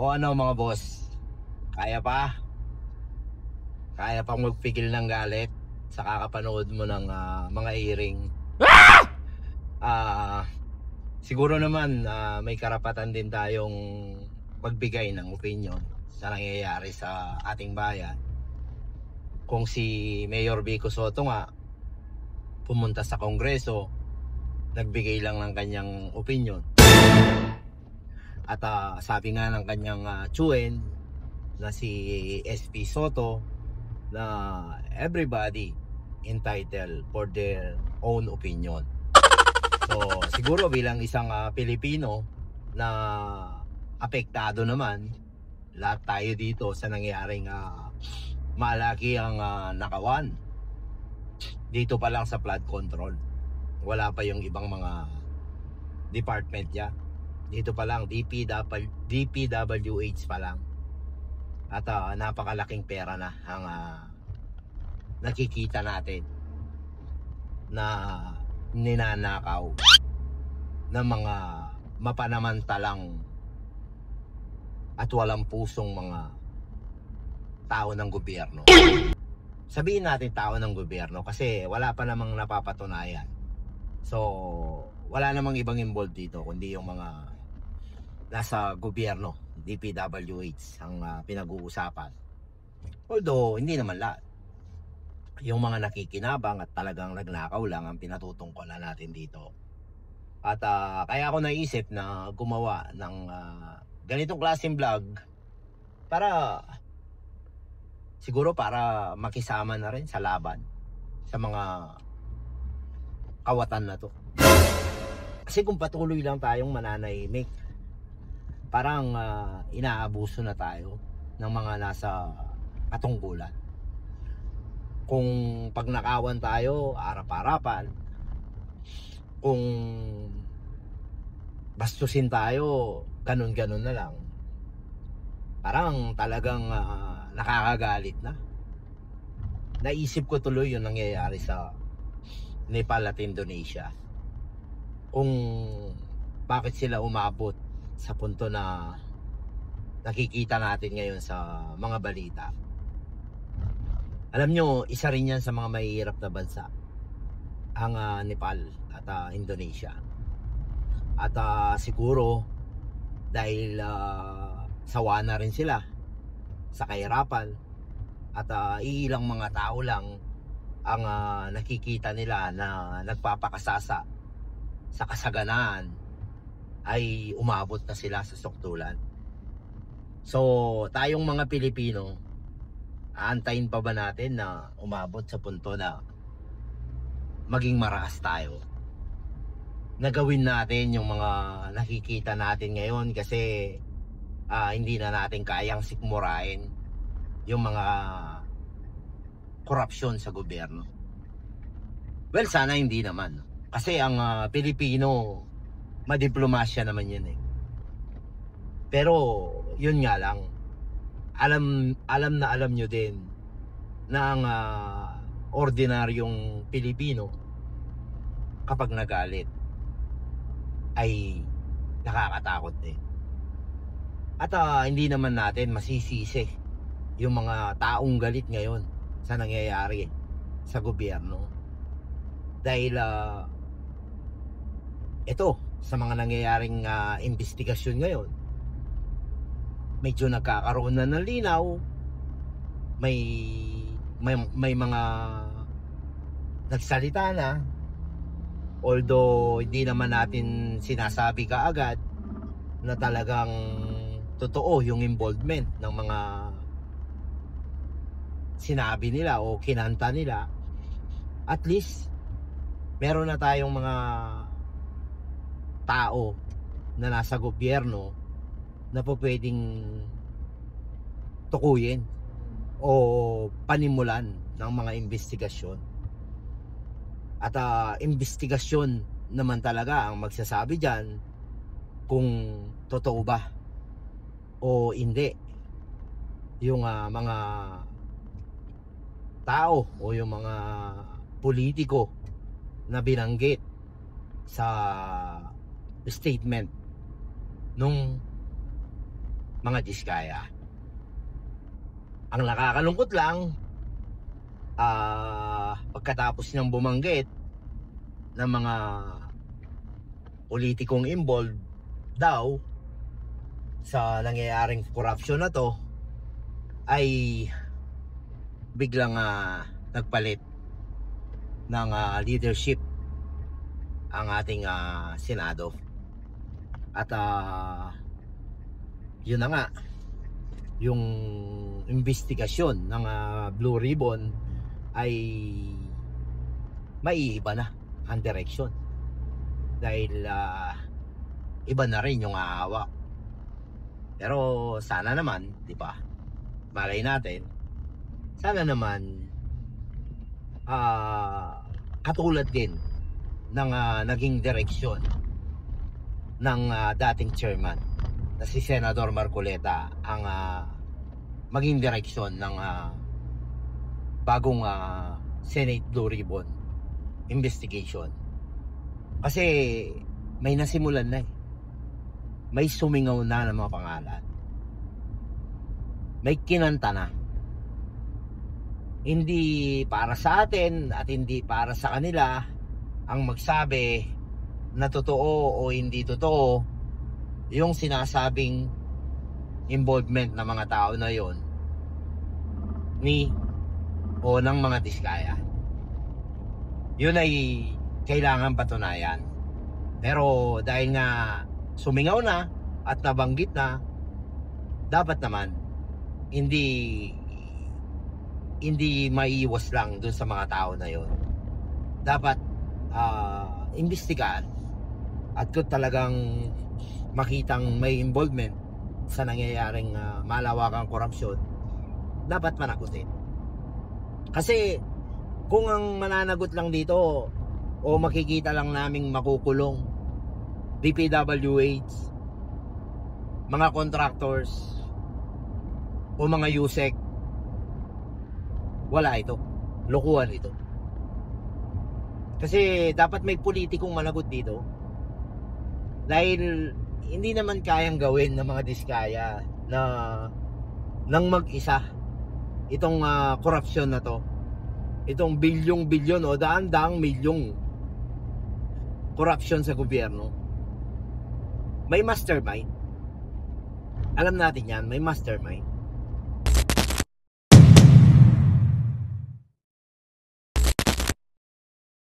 O ano mga boss, kaya pa? Kaya pang magpigil ng galit sa kakapanood mo ng mga hearing? Siguro naman may karapatan din tayong magbigay ng opinion sa nangyayari sa ating bayan. Kung si Mayor Vico Soto nga pumunta sa Kongreso, nagbigay lang ng kanyang opinion. At sabi nga ng kanyang chuen na si SP Soto na everybody entitled for their own opinion. So siguro bilang isang Pilipino na apektado naman, lahat tayo dito sa nangyaring malaki ang nakawan dito pa lang sa flood control. Wala pa yung ibang mga department ya. Dito pa lang DPWH pa lang. At napakalaking pera na ang nakikita natin na ninanakaw ng mga mapanamantalang at walang pusong mga tao ng gobyerno. Sabihin natin tao ng gobyerno kasi wala pa namang napapatunayan. So wala namang ibang involved dito kundi yung mga nasa gobyerno, DPWH ang pinag-uusapan. Although hindi naman lahat. Yung mga nakikinabang at talagang nagnakaw lang ang pinatutungkulan natin dito. At kaya ako naisip na gumawa ng ganitong klaseng vlog para siguro para makisama na rin sa laban sa mga kawatan na to. Kasi kung patuloy lang tayong mananahimik, parang inaabuso na tayo ng mga nasa katungkulan. Kung pagnakawan tayo, arap-arapan. Kung bastusin tayo, ganun-ganun na lang. Parang talagang nakakagalit na. Naisip ko tuloy yung nangyayari sa Nepal at Indonesia. Kung bakit sila umabot sa punto na nakikita natin ngayon sa mga balita. Alam nyo, isa rin yan sa mga mahihirap na bansa ang Nepal at Indonesia. At siguro dahil sawa na rin sila sa kahirapan at iilang mga tao lang ang nakikita nila na nagpapakasasa sa kasaganaan ay umabot na sila sa sukdulan. So tayong mga Pilipino, aantayin pa ba natin na umabot sa punto na maging maraas tayo? Nagawin natin yung mga nakikita natin ngayon kasi hindi na natin kayang sikmurain yung mga korupsyon sa gobyerno. Well, sana hindi naman. Kasi ang Pilipino, madiplomasya naman yun eh. Pero yun nga lang, alam na alam nyo din na ang ordinaryong Pilipino kapag nagalit ay nakakatakot din. At hindi naman natin masisisi yung mga taong galit ngayon sa nangyayari sa gobyerno. Dahil ito, sa mga nangyayaring investigasyon ngayon, medyo nagkakaroon na ng linaw. May mga nagsalita na, although hindi naman natin sinasabi kaagad na talagang totoo yung involvement ng mga sinabi nila o kinanta nila. At least meron na tayong mga tao na nasa gobyerno na po pwedeng tukuyin o panimulan ng mga investigasyon. At investigasyon naman talaga ang magsasabi dyan kung totoo ba o hindi yung mga tao o yung mga politiko na binanggit sa statement nung mga diskaya. Ang nakakalungkot lang, pagkatapos niyang bumanggit ng mga politikong involved daw sa nangyayaring corruption na to, ay biglang nagpalit ng leadership ang ating Senado. At yun na nga, yung investigasyon ng Blue Ribbon ay maiiba na ang direksyon, dahil iba na rin yung hahawak. Pero sana naman, di ba, malay natin, sana naman katulad din ng naging direksyon ng dating chairman na si Senador Marcoleta ang maging direksyon ng bagong Senate Blue Ribbon investigation. Kasi may nasimulan na may sumingaw na ng mga pangalan, may kinanta na, hindi para sa atin at hindi para sa kanila ang magsabi na totoo o hindi totoo yung sinasabing involvement ng mga tao na yon o ng mga diskaya. Yun ay kailangan patunayan. Pero dahil nga sumingaw na at nabanggit na, dapat naman hindi maiiwas lang dun sa mga tao na yon. Dapat imbestigahan, at kung talagang makitang may involvement sa nangyayaring malawakang korupsyon, dapat managutin. Kasi kung ang mananagot lang dito o makikita lang naming makukulong DPWH, mga contractors o mga USEC, wala ito, lokohan ito. Kasi dapat may politikong managot dito, dahil hindi naman kayang gawin ng mga diskaya na nang mag-isa itong korupsyon na to, itong bilyong-bilyon o daan-daang milyong korupsyon sa gobyerno. May mastermind, alam natin yan, may mastermind.